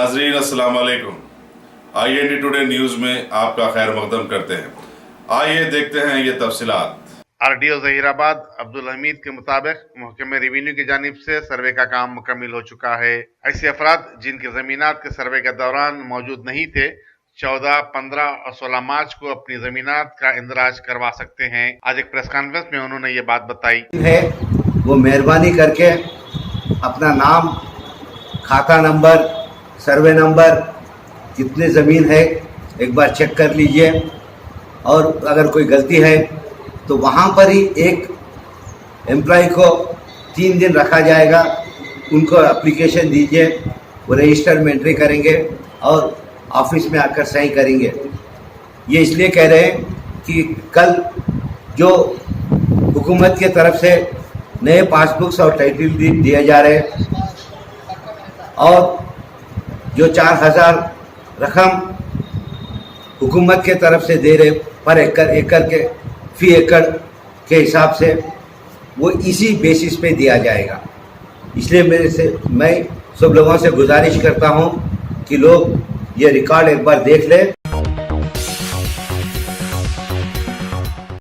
नाजरीन अस्सलाम वालेकुम। IND टुडे न्यूज़ में आपका खैर मकदम करते हैं। आइए देखते हैं ये तफसीलात। RDO जहीराबाद अब्दुल हमीद के मुताबिक महकमे रेवेन्यू की जानिब से सर्वे का काम मुकम्मिल हो चुका है। ऐसे अफराद जिनके जमीनात के सर्वे के दौरान मौजूद नहीं थे 14, 15 और 16 मार्च को अपनी जमीनात का इंदराज करवा सकते हैं। आज एक प्रेस कॉन्फ्रेंस में उन्होंने ये बात बताई है वो मेहरबानी करके अपना नाम, खाता नंबर, सर्वे नंबर, कितने ज़मीन है एक बार चेक कर लीजिए। और अगर कोई गलती है तो वहाँ पर ही एक एम्प्लॉय को 3 दिन रखा जाएगा, उनको एप्लीकेशन दीजिए, वो रजिस्टर में एंट्री करेंगे और ऑफिस में आकर सही करेंगे। ये इसलिए कह रहे हैं कि कल जो हुकूमत की तरफ से नए पासबुक्स और टाइटल डीड दिए जा रहे हैं और जो 4000 रकम हुकूमत के तरफ से दे रहे पर एकड़ के फी एकड़ के हिसाब से, वो इसी बेसिस पे दिया जाएगा। इसलिए मैं सब लोगों से गुजारिश करता हूं कि लोग ये रिकॉर्ड एक बार देख लें